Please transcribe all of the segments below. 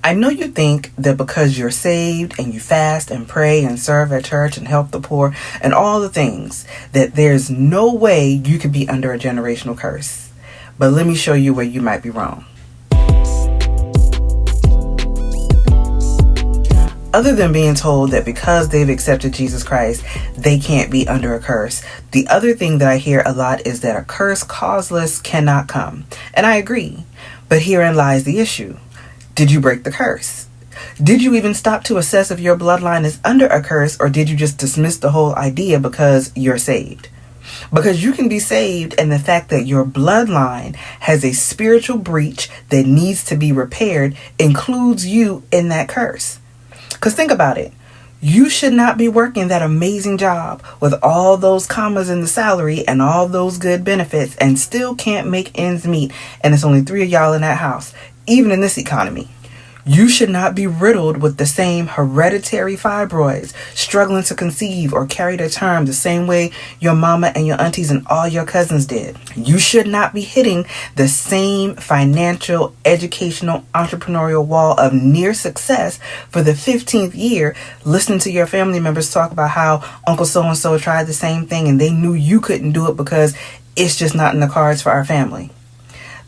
I know you think that because you're saved and you fast and pray and serve at church and help the poor and all the things, that there's no way you could be under a generational curse. But let me show you where you might be wrong. Other than being told that because they've accepted Jesus Christ, they can't be under a curse, the other thing that I hear a lot is that a curse causeless cannot come. And I agree. But herein lies the issue. Did you break the curse? Did you even stop to assess if your bloodline is under a curse, or did you just dismiss the whole idea because you're saved? Because you can be saved, and the fact that your bloodline has a spiritual breach that needs to be repaired includes you in that curse. Because think about it. You should not be working that amazing job with all those commas in the salary and all those good benefits and still can't make ends meet. And it's only 3 of y'all in that house, even in this economy. You should not be riddled with the same hereditary fibroids, struggling to conceive or carry to term the same way your mama and your aunties and all your cousins did. You should not be hitting the same financial, educational, entrepreneurial wall of near success for the 15th year, listening to your family members talk about how Uncle so-and-so tried the same thing and they knew you couldn't do it because it's just not in the cards for our family.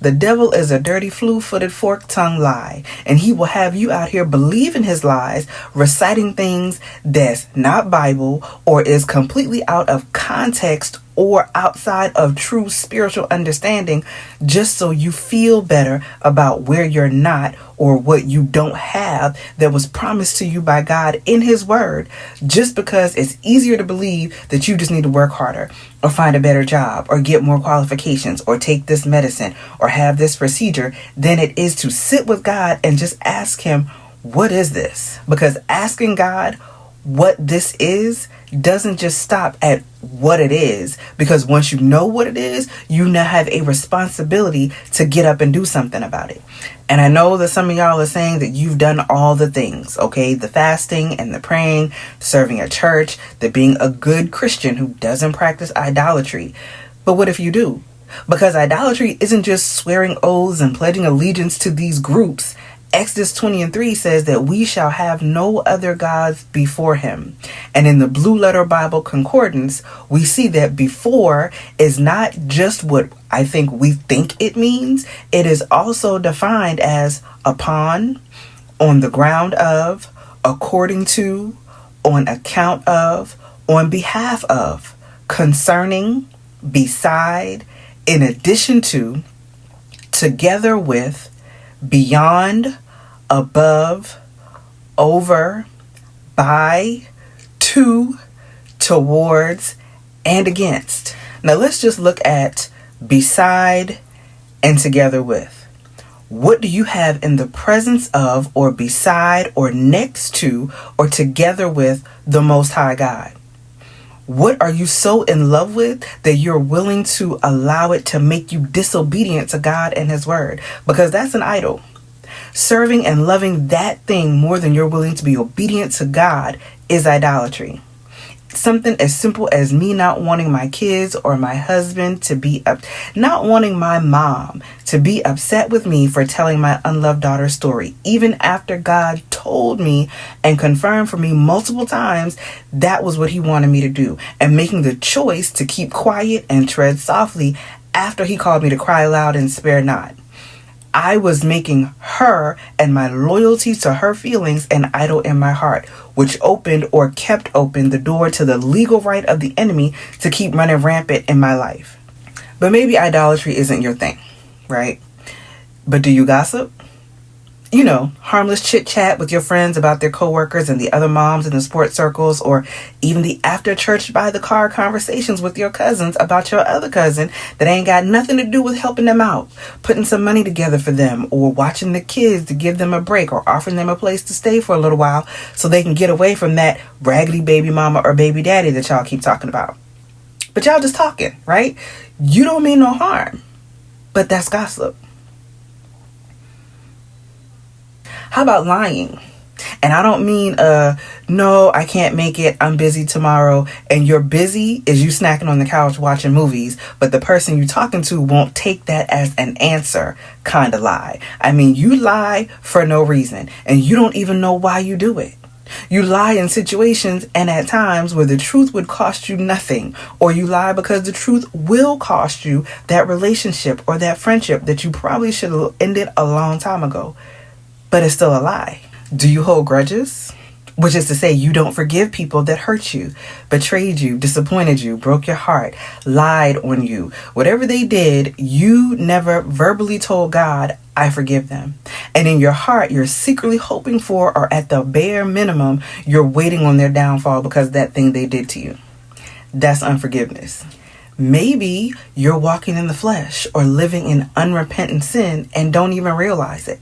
The devil is a dirty, flu-footed, fork-tongued lie, and he will have you out here believing his lies, reciting things that's not Bible or is completely out of context or outside of true spiritual understanding, just so you feel better about where you're not or what you don't have that was promised to you by God in his word, just because it's easier to believe that you just need to work harder or find a better job or get more qualifications or take this medicine or have this procedure than it is to sit with God and just ask him, what is this? Because asking God what this is doesn't just stop at what it is, because once you know what it is, you now have a responsibility to get up and do something about it. And I know that some of y'all are saying that you've done all the things, okay? The fasting and the praying, serving at church, the being a good Christian who doesn't practice idolatry. But what if you do? Because idolatry isn't just swearing oaths and pledging allegiance to these groups. Exodus 20:3 says that we shall have no other gods before him. And in the Blue Letter Bible Concordance, we see that before is not just what I think we think it means. It is also defined as upon, on the ground of, according to, on account of, on behalf of, concerning, beside, in addition to, together with, beyond, above, over, by, to, towards, and against. Now let's just look at beside and together with. What do you have in the presence of, or beside, or next to, or together with the Most High God? What are you so in love with that you're willing to allow it to make you disobedient to God and his word? Because that's an idol. Serving and loving that thing more than you're willing to be obedient to God is idolatry. Something as simple as me not wanting my kids or my husband to be not wanting my mom to be upset with me for telling my unloved daughter's story, even after God told me and confirmed for me multiple times that was what he wanted me to do, and making the choice to keep quiet and tread softly after he called me to cry loud and spare not. I was making her and my loyalty to her feelings an idol in my heart, which opened or kept open the door to the legal right of the enemy to keep running rampant in my life. But maybe idolatry isn't your thing, right? But do you gossip? You know, harmless chit chat with your friends about their coworkers and the other moms in the sports circles, or even the after church by the car conversations with your cousins about your other cousin that ain't got nothing to do with helping them out, putting some money together for them, or watching the kids to give them a break, or offering them a place to stay for a little while so they can get away from that raggedy baby mama or baby daddy that y'all keep talking about. But y'all just talking, right? You don't mean no harm, but that's gossip. How about lying? And I don't mean, no, I can't make it, I'm busy tomorrow. And you're busy is you snacking on the couch watching movies, but the person you're talking to won't take that as an answer kind of lie. I mean, you lie for no reason, and you don't even know why you do it. You lie in situations and at times where the truth would cost you nothing, or you lie because the truth will cost you that relationship or that friendship that you probably should have ended a long time ago, but it's still a lie. Do you hold grudges? Which is to say, you don't forgive people that hurt you, betrayed you, disappointed you, broke your heart, lied on you. Whatever they did, you never verbally told God, I forgive them. And in your heart, you're secretly hoping for, or at the bare minimum, you're waiting on their downfall because of that thing they did to you. That's unforgiveness. Maybe you're walking in the flesh or living in unrepentant sin and don't even realize it.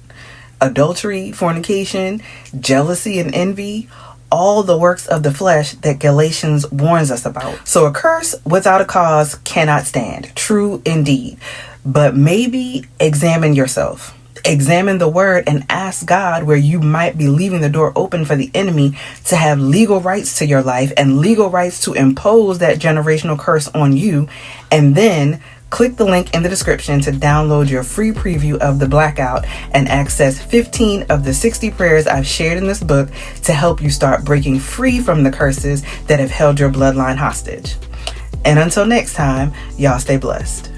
Adultery, fornication, jealousy, and envy, all the works of the flesh that Galatians warns us about. So a curse without a cause cannot stand. True indeed. But maybe examine yourself. Examine the word and ask God where you might be leaving the door open for the enemy to have legal rights to your life and legal rights to impose that generational curse on you. And then click the link in the description to download your free preview of the Blackout and access 15 of the 60 prayers I've shared in this book to help you start breaking free from the curses that have held your bloodline hostage. And until next time, y'all stay blessed.